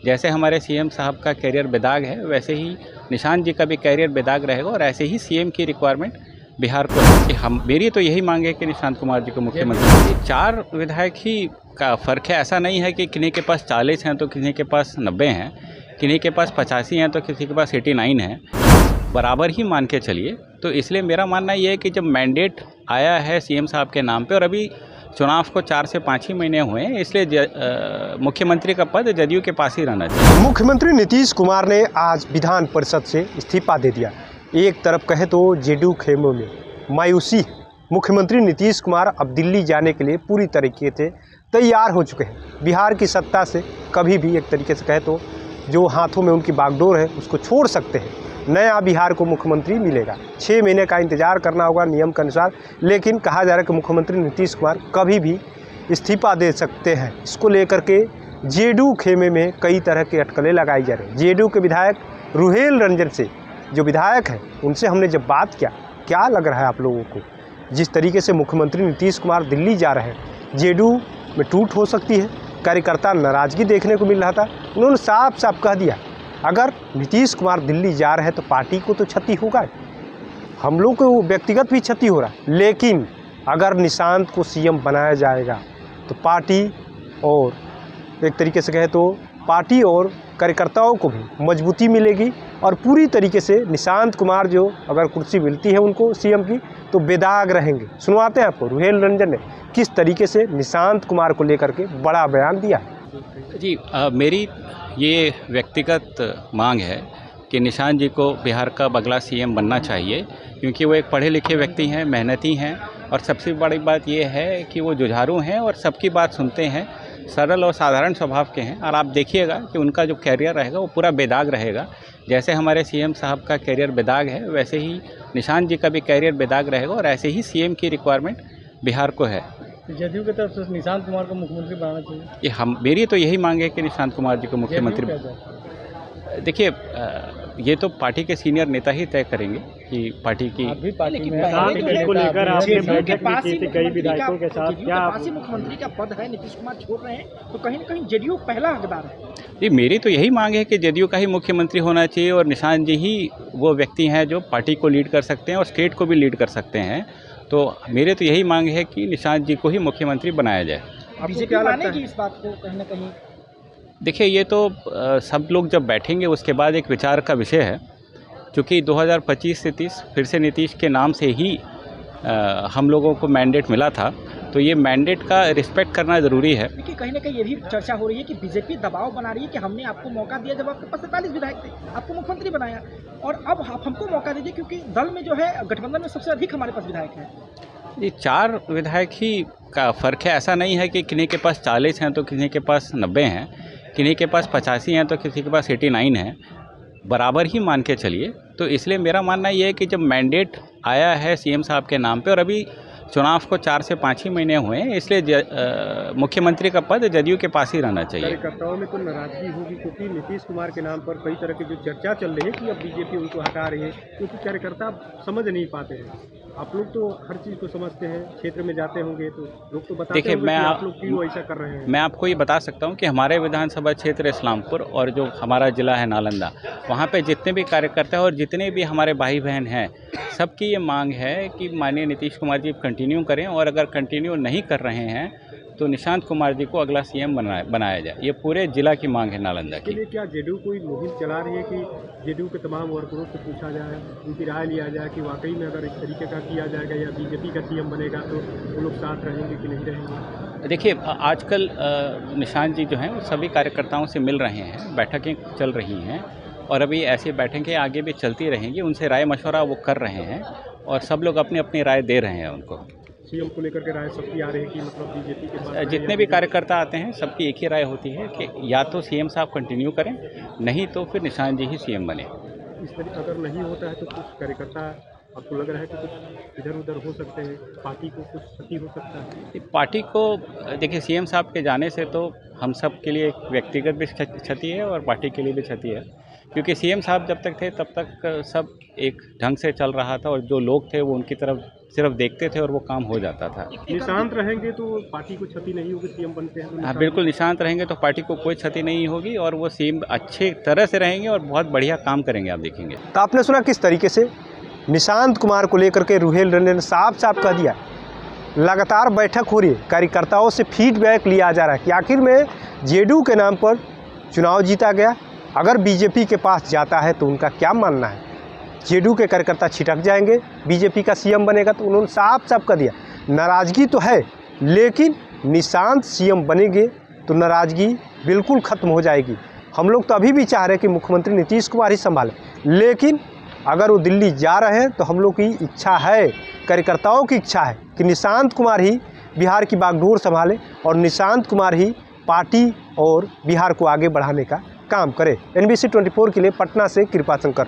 जैसे हमारे सीएम साहब का कैरियर बेदाग है, वैसे ही निशांत जी का भी कैरियर बेदाग रहेगा और ऐसे ही सीएम की रिक्वायरमेंट बिहार को है कि मेरी तो यही मांग है कि निशांत कुमार जी को मुख्यमंत्री। 4 विधायक ही का फ़र्क है, ऐसा नहीं है कि किन्हीं के पास 40 हैं तो किन्हीं के पास 90 हैं, किन्हीं के पास 85 हैं तो किसी के पास 89 हैं, बराबर ही मान के चलिए। तो इसलिए मेरा मानना ये है कि जब मैंडेट आया है सीएम साहब के नाम पे और अभी चुनाव को 4 से 5 ही महीने हुए हैं, इसलिए मुख्यमंत्री का पद जदयू के पास ही रहना चाहिए। मुख्यमंत्री नीतीश कुमार ने आज विधान परिषद से इस्तीफा दे दिया। एक तरफ कहे तो जेडीयू खेमों में मायूसी, मुख्यमंत्री नीतीश कुमार अब दिल्ली जाने के लिए पूरी तरीके से तैयार हो चुके हैं। बिहार की सत्ता से कभी भी एक तरीके से कहे तो जो हाथों में उनकी बागडोर है उसको छोड़ सकते हैं। नया बिहार को मुख्यमंत्री मिलेगा, 6 महीने का इंतजार करना होगा नियम के अनुसार, लेकिन कहा जा रहा है कि मुख्यमंत्री नीतीश कुमार कभी भी इस्तीफा दे सकते हैं। इसको लेकर के जेडीयू खेमे में कई तरह के अटकलें लगाई जा रही हैं। जेडीयू के विधायक रुहेल रंजन से जो विधायक हैं उनसे हमने जब बात किया, क्या लग रहा है आप लोगों को, जिस तरीके से मुख्यमंत्री नीतीश कुमार दिल्ली जा रहे हैं जेडीयू में टूट हो सकती है, कार्यकर्ता नाराजगी देखने को मिल रहा था। उन्होंने साफ साफ कह दिया अगर नीतीश कुमार दिल्ली जा रहे हैं तो पार्टी को तो क्षति होगा, हम लोग को व्यक्तिगत भी क्षति हो रहा है, लेकिन अगर निशांत को सीएम बनाया जाएगा तो पार्टी और एक तरीके से कहे तो पार्टी और कार्यकर्ताओं को भी मजबूती मिलेगी और पूरी तरीके से निशांत कुमार जो अगर कुर्सी मिलती है उनको सीएम की तो बेदाग रहेंगे। सुनवाते हैं आपको रुहेल रंजन ने किस तरीके से निशांत कुमार को लेकर के बड़ा बयान दिया है। जी मेरी ये व्यक्तिगत मांग है कि निशांत जी को बिहार का अगला सीएम बनना चाहिए, क्योंकि वो एक पढ़े लिखे व्यक्ति हैं, मेहनती हैं और सबसे बड़ी बात ये है कि वो जुझारू हैं और सबकी बात सुनते हैं, सरल और साधारण स्वभाव के हैं। और आप देखिएगा कि उनका जो कैरियर रहेगा वो पूरा बेदाग रहेगा। जैसे हमारे सीएम साहब का कैरियर बेदाग है, वैसे ही निशांत जी का भी कैरियर बेदाग रहेगा और ऐसे ही सीएम की रिक्वायरमेंट बिहार को है। जदयू की तरफ से निशांत कुमार को मुख्यमंत्री बनाना चाहिए। ये मेरी तो यही मांग है कि निशांत कुमार जी को मुख्यमंत्री। देखिए ये तो पार्टी के सीनियर नेता ही तय करेंगे कि पार्टी की अभी पार्टी में को लेकर आपने बैठक की थी कई विधायकों के साथ, क्या मुख्यमंत्री का पद है, नीतीश कुमार छोड़ रहे हैं तो कहीं न कहीं जेडीयू पहला हकदार है। जी मेरी तो यही मांग है कि जदयू का ही मुख्यमंत्री होना चाहिए और निशांत जी ही वो व्यक्ति हैं जो पार्टी को लीड कर सकते हैं और स्टेट को भी लीड कर सकते हैं। तो मेरे तो यही मांग है कि निशांत जी को ही मुख्यमंत्री बनाया जाए। बीजेपी मानेगी इस बात को कहीं न कहीं? देखिए ये तो सब लोग जब बैठेंगे उसके बाद एक विचार का विषय है, क्योंकि 2025 से 30 फिर से नीतीश के नाम से ही हम लोगों को मैंडेट मिला था, तो ये मैंडेट का रिस्पेक्ट करना ज़रूरी है। देखिए कहीं ना कहीं ये भी चर्चा हो रही है कि बीजेपी दबाव बना रही है कि हमने आपको मौका दिया जब आपके पास 47 विधायक थे, आपको मुख्यमंत्री बनाया और अब आप हमको मौका दीजिए क्योंकि दल में जो है गठबंधन में सबसे अधिक हमारे पास विधायक हैं। ये 4 विधायक ही का फ़र्क है, ऐसा नहीं है कि किन्हीं के पास 40 हैं तो किन्हीं के पास 90 हैं, किन्हीं के पास 85 हैं तो किसी के पास 89 हैं, बराबर ही मान के चलिए। तो इसलिए मेरा मानना ये है कि जब मैंडेट आया है सीएम साहब के नाम पे और अभी चुनाव को 4 से 5 ही महीने हुए हैं, इसलिए मुख्यमंत्री का पद जदयू के पास ही रहना चाहिए। कार्यकर्ताओं में तो नाराजगी होगी क्योंकि नीतीश कुमार के नाम पर कई तरह की जो चर्चा चल रही है कि अब बीजेपी उनको हटा रही है, क्योंकि कार्यकर्ता समझ नहीं पाते हैं। आप लोग तो हर चीज़ को समझते हैं, क्षेत्र में जाते होंगे तो लोग तो बताते होंगे कि आप लोग क्यों ऐसा कर रहे हैं। मैं आपको ये बता सकता हूँ कि हमारे विधानसभा क्षेत्र इस्लामपुर और जो हमारा ज़िला है नालंदा, वहाँ पे जितने भी कार्यकर्ता और जितने भी हमारे भाई बहन हैं, सबकी ये मांग है कि माननीय नीतीश कुमार जी कंटिन्यू करें और अगर कंटिन्यू नहीं कर रहे हैं तो निशांत कुमार जी को अगला सीएम बनाया जाए। ये पूरे जिला की मांग है नालंदा की। क्या जेडीयू कोई मुहिम चला रही है कि जेडीयू के तमाम वर्करों से पूछा जाए, उनकी राय लिया जाए कि वाकई में अगर इस तरीके का किया जाएगा या बीजेपी का सीएम बनेगा तो वो लोग साथ रहेंगे कि नहीं रहेंगे? देखिए आजकल निशांत जी जो हैं वो सभी कार्यकर्ताओं से मिल रहे हैं, बैठकें चल रही हैं और अभी ऐसी बैठकें आगे भी चलती रहेंगी, उनसे राय मशवरा वो कर रहे हैं और सब लोग अपनी अपनी राय दे रहे हैं उनको। सीएम को लेकर के राय सबकी आ रही है कि मतलब बीजेपी के पास जितने भी कार्यकर्ता आते हैं सबकी एक ही राय होती है कि या तो सीएम साहब कंटिन्यू करें, नहीं तो फिर निशांत जी ही सीएम बने। इस तरह अगर नहीं होता है तो कुछ कार्यकर्ता आपको लग रहा है कि कुछ इधर उधर हो सकते हैं, पार्टी को कुछ क्षति हो सकता है? पार्टी को देखिए, सीएम साहब के जाने से तो हम सब के लिए एक व्यक्तिगत भी क्षति है और पार्टी के लिए भी क्षति है, क्योंकि सीएम साहब जब तक थे तब तक सब एक ढंग से चल रहा था और जो लोग थे वो उनकी तरफ सिर्फ देखते थे और वो काम हो जाता था। निशांत रहेंगे तो पार्टी को क्षति नहीं होगी, सीएम बनते हैं तो हाँ बिल्कुल, निशांत रहेंगे तो पार्टी को कोई क्षति नहीं होगी और वो सीएम अच्छे तरह से रहेंगे और बहुत बढ़िया काम करेंगे, आप देखेंगे। तो आपने सुना किस तरीके से निशांत कुमार को लेकर के रुहेल रंजन ने साफ साफ कह दिया। लगातार बैठक हो रही है, कार्यकर्ताओं से फीडबैक लिया जा रहा है कि आखिर में जेडीयू के नाम पर चुनाव जीता गया, अगर बीजेपी के पास जाता है तो उनका क्या मानना है, जेडीयू के कार्यकर्ता छिटक जाएंगे, बीजेपी का सीएम बनेगा। तो उन्होंने साफ साफ कह दिया नाराज़गी तो है, लेकिन निशांत सीएम बनेंगे तो नाराज़गी बिल्कुल ख़त्म हो जाएगी। हम लोग तो अभी भी चाह रहे हैं कि मुख्यमंत्री नीतीश कुमार ही संभालें, लेकिन अगर वो दिल्ली जा रहे हैं तो हम लोग की इच्छा है, कार्यकर्ताओं की इच्छा है कि निशांत कुमार ही बिहार की बागडोर संभालें और निशांत कुमार ही पार्टी और बिहार को आगे बढ़ाने का काम करे। NBC 24 के लिए पटना से कृपा शंकर।